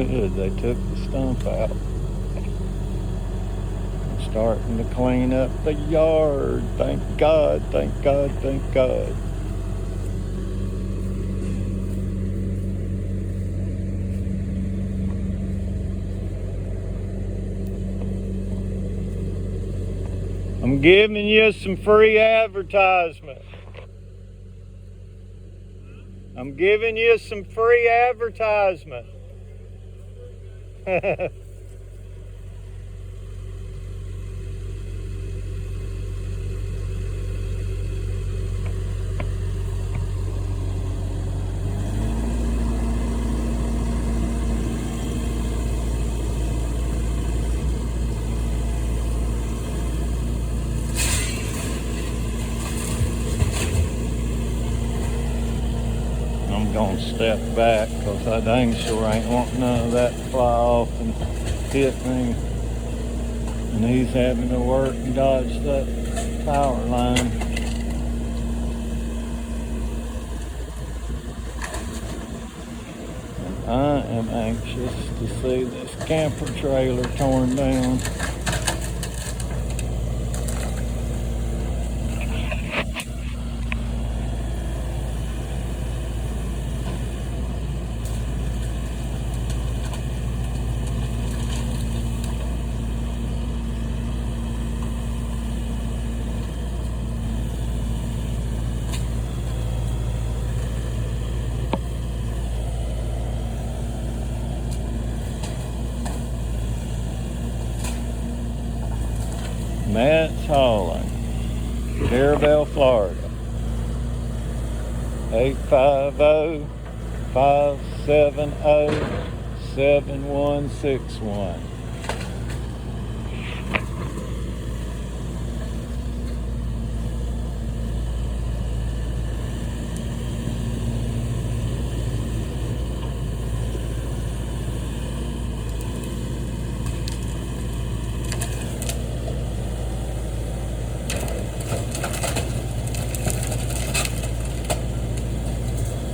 Good, they took the stump out. I'm starting to clean up the yard. Thank God, thank God, thank God. I'm giving you some free advertisement. I'm giving you some free advertisement. I'm gonna step back because I dang sure ain't wanting none of that to fly off and hit me. And he's having to work and dodge that power line. And I am anxious to see this camper trailer torn down. Matt's Hauling, Carabel, Florida. 850-570-7161.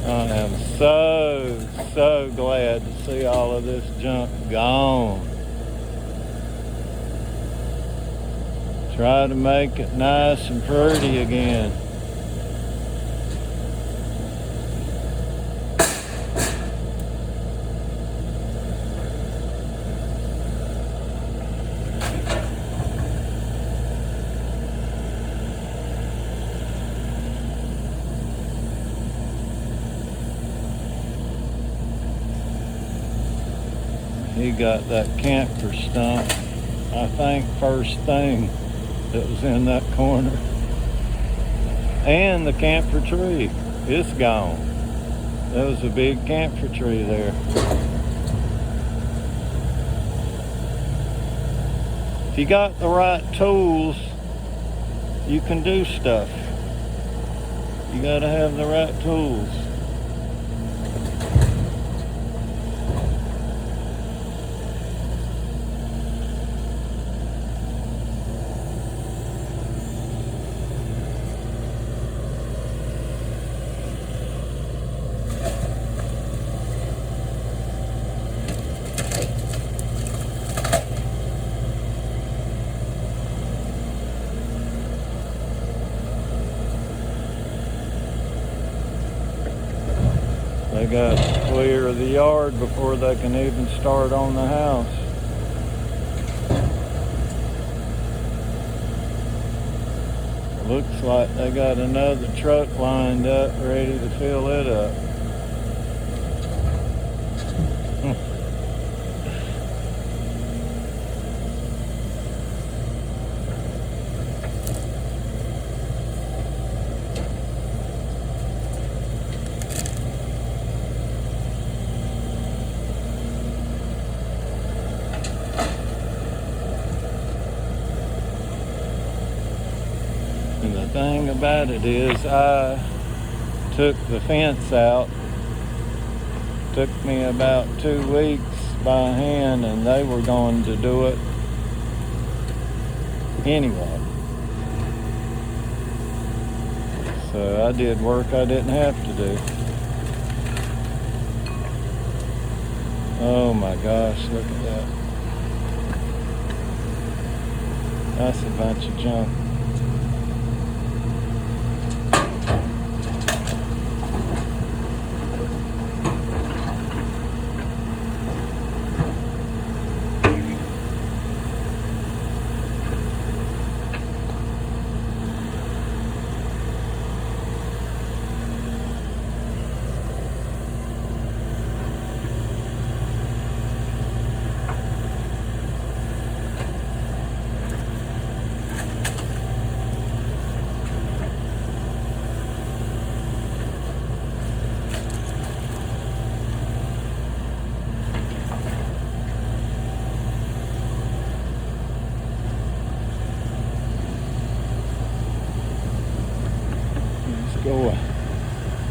I am so glad to see all of this junk gone. Try to make it nice and pretty again. He got that camper stump, I think first thing that was in that corner. And the camper tree, it's gone. There was a big camper tree there. If you got the right tools, you can do stuff. You gotta have the right tools. They got to clear the yard before they can even start on the house. Looks like they got another truck lined up ready to fill it up. And the thing about it is, I took the fence out. Took me about 2 weeks by hand, and they were going to do it anyway. So I did work I didn't have to do. Oh my gosh, look at that. That's a bunch of junk.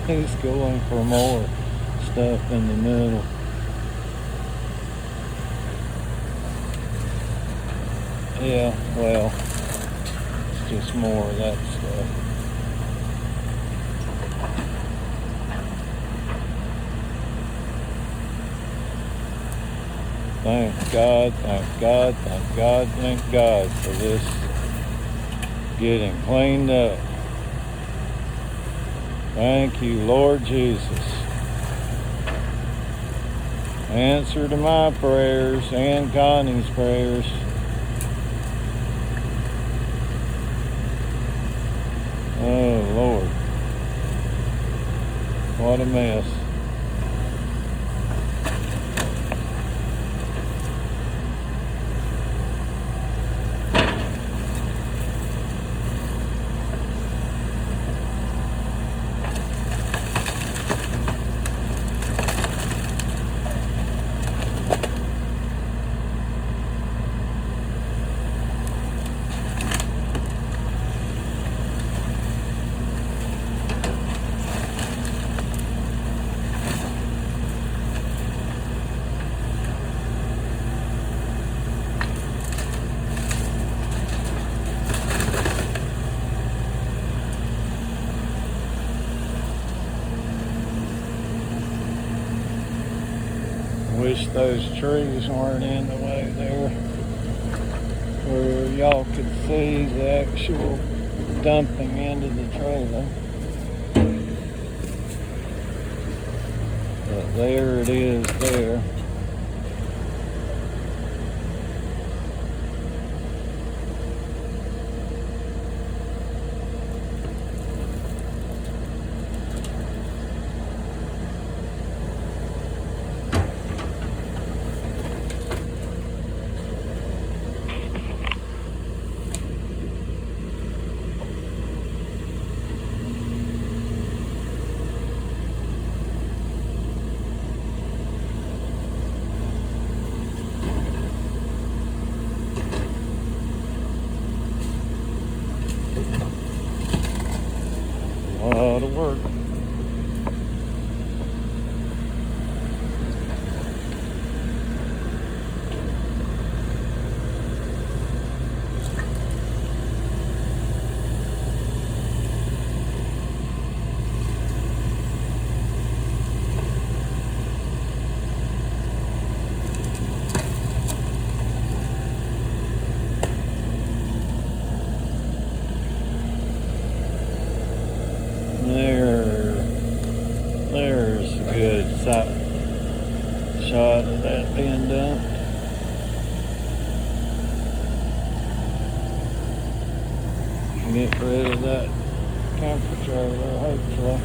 He's going for more stuff in the middle. Yeah, well, it's just more of that stuff. Thank God, thank God, thank God, thank God for this getting cleaned up. Thank you, Lord Jesus. Answer to my prayers and Connie's prayers. Oh, Lord. What a mess. Wish those trees weren't in the way there, where y'all could see the actual dumping into the trailer. But there it is there. A lot of work. There's a good shot of that being dumped. Get rid of that camper trailer, hopefully.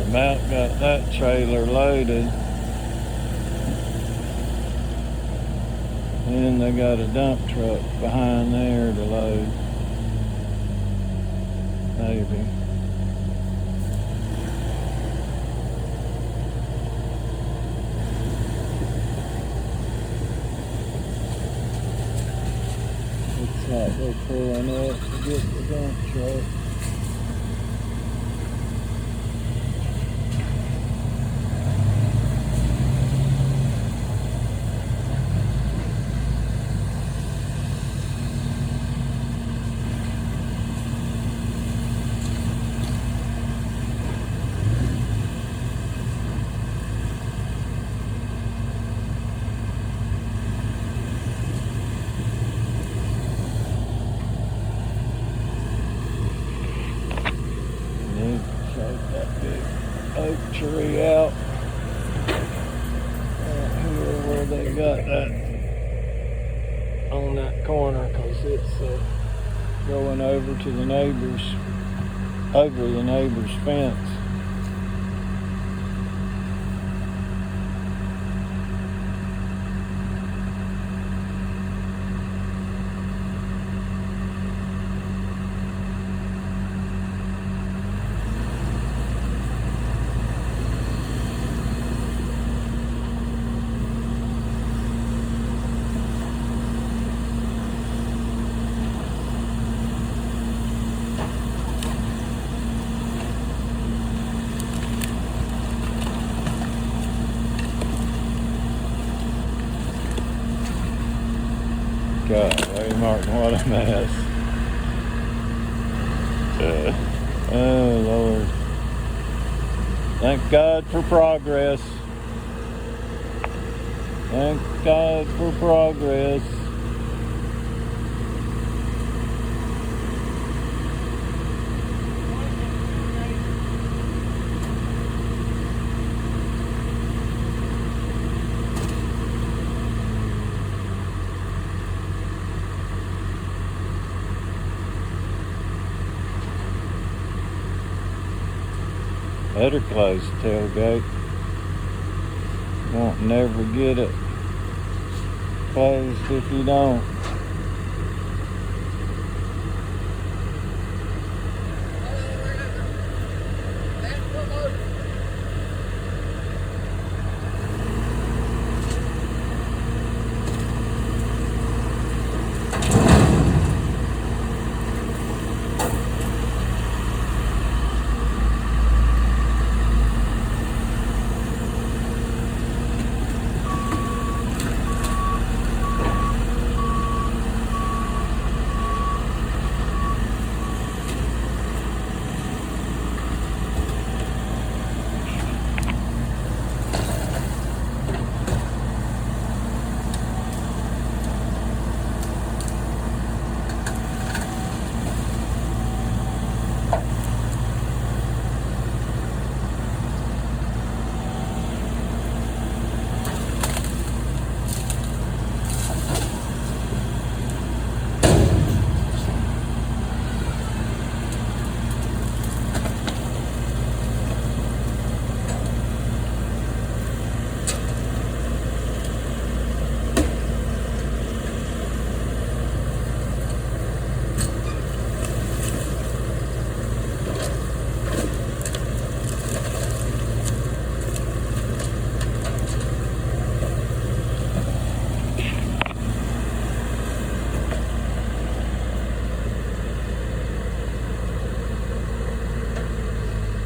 About got that trailer loaded. And they got a dump truck behind there to load. Maybe. Looks like they're pulling up to get the dump truck. Take that big oak tree out here where they got that on that corner, because it's going over to the neighbor's fence. God, Martin, what a mess. Oh, Lord. Thank God for progress. Thank God for progress. Better close the tailgate. Won't never get it closed if you don't.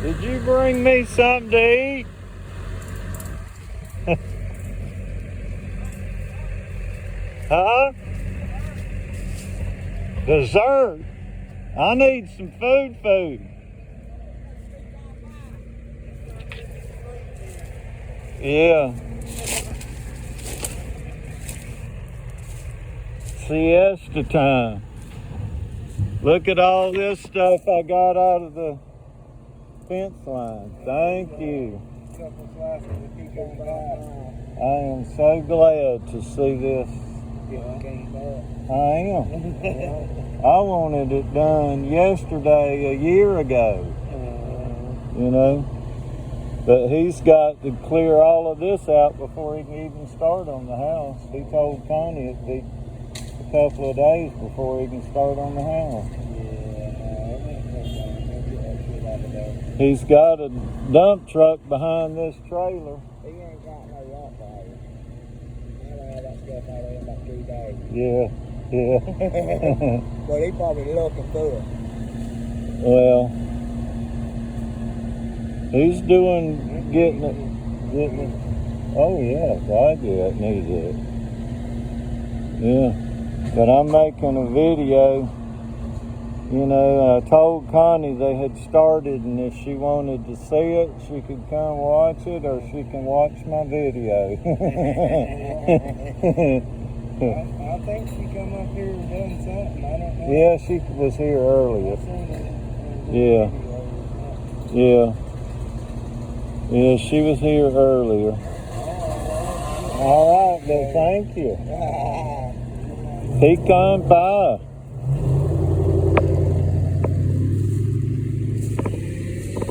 Did you bring me something to eat? Huh? Dessert? I need some food. Yeah. Siesta time. Look at all this stuff I got out of the fence line. Thank you. I am so glad to see this. I am. I wanted it done yesterday, a year ago. You know? But he's got to clear all of this out before he can even start on the house. He told Connie it'd be a couple of days before he can start on the house. He's got a dump truck behind this trailer. He ain't got no rock fire. I'll have that stuff out of him about 3 days. Yeah. But he probably looking through it. Well, he's getting it. Oh yeah, God, yeah, it needs it. Yeah, but I'm making a video. You know, I told Connie they had started, and if she wanted to see it, she could come watch it, or she can watch my video. I think she come up here and done something. I don't know. Yeah, she was here earlier. Yeah. Yeah. Yeah, she was here earlier. All right, well, thank you. Pecan pie.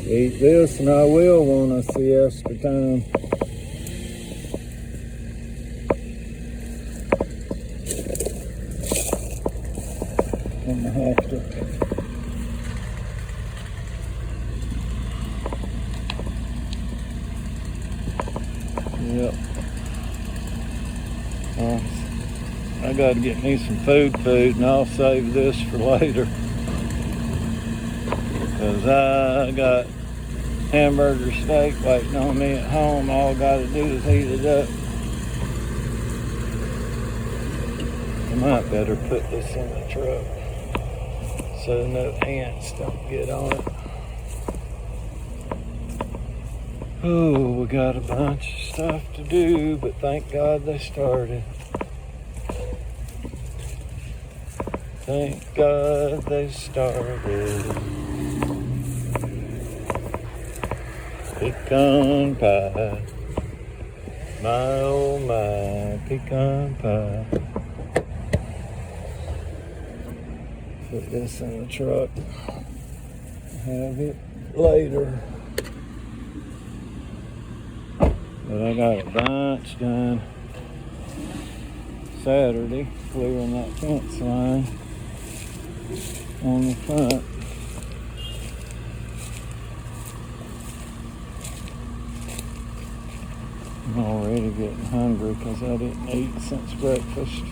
Eat this and I will want a siesta time. I'm gonna have to. Yep. I gotta get me some food and I'll save this for later. Because I got hamburger steak waiting on me at home. All I gotta do is heat it up. I might better put this in the truck so no ants don't get on it. Oh, we got a bunch of stuff to do, but thank God they started. Thank God they started. Pecan pie. My oh my, pecan pie. Put this in the truck. Have it later. But I got a bunch done Saturday, clearing that fence line on the front. I'm already getting hungry because I didn't eat since breakfast.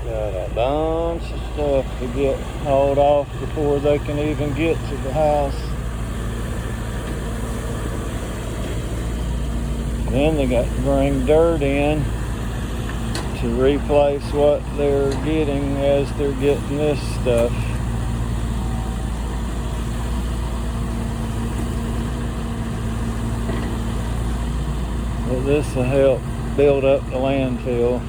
Got a bunch of stuff to get hauled off before they can even get to the house. Then they got to bring dirt in to replace what they're getting as they're getting this stuff. But this will help build up the landfill.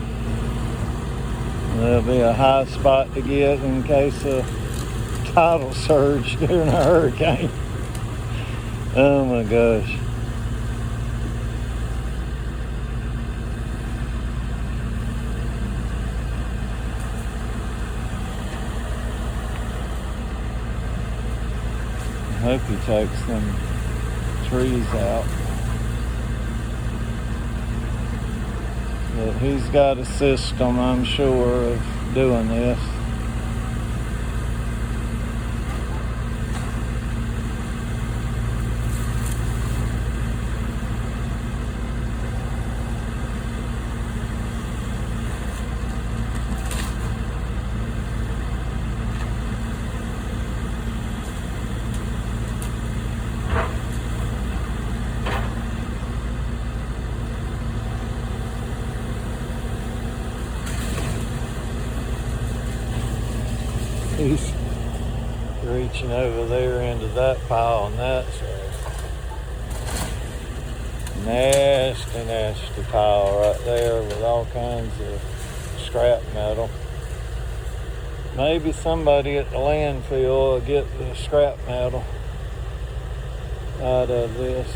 There'll be a high spot to get in case of tidal surge during a hurricane. Oh my gosh. I hope he takes them trees out. But he's got a system, I'm sure, of doing this. He's reaching over there into that pile and that's a nasty pile right there with all kinds of scrap metal. Maybe somebody at the landfill will get the scrap metal out of this.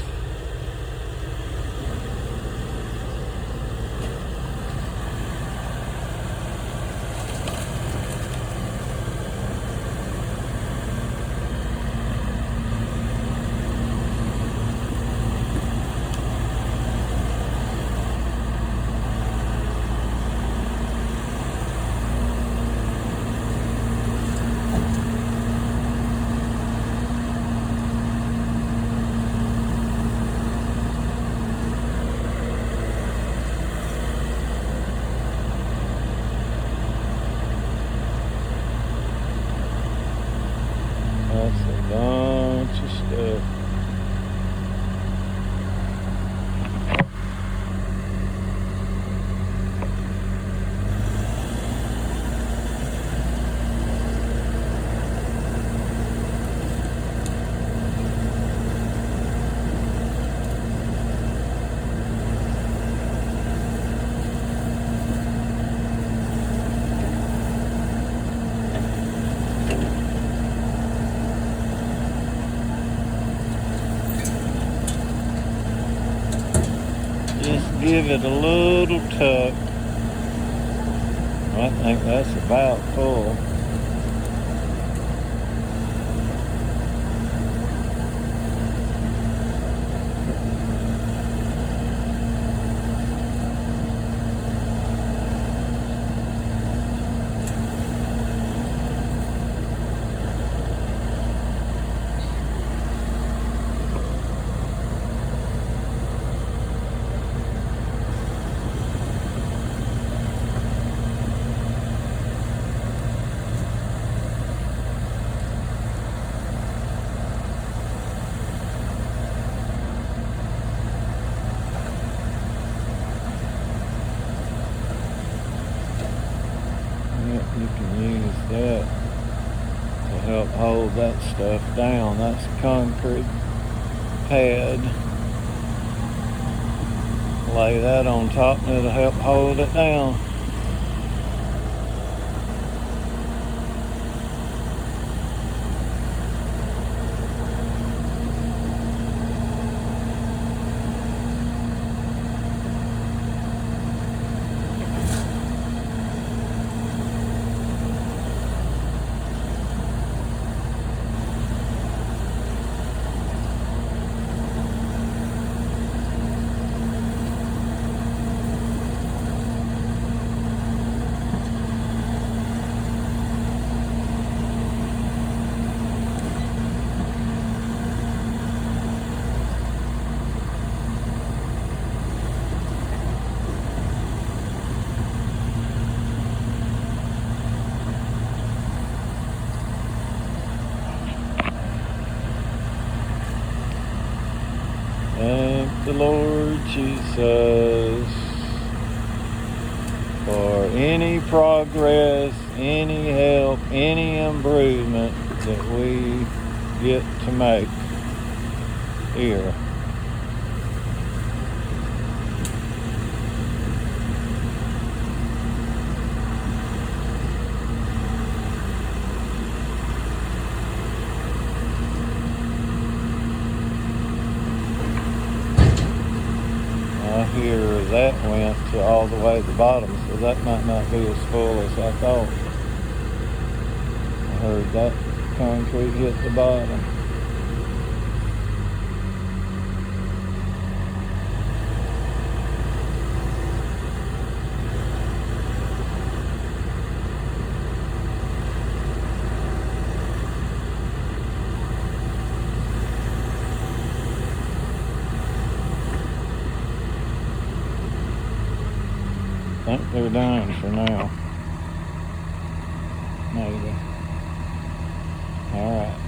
That's a bunch of stuff. Just give it a little tuck. I think that's about full. You can use that to help hold that stuff down. That's a concrete pad. Lay that on top and it'll help hold it down. Thank the Lord Jesus for any progress, any help, any improvement that we get to make here. I hear that went to all the way to the bottom, so that might not be as full as I thought. I heard that concrete hit the bottom. I think they're done for now. Maybe. All right.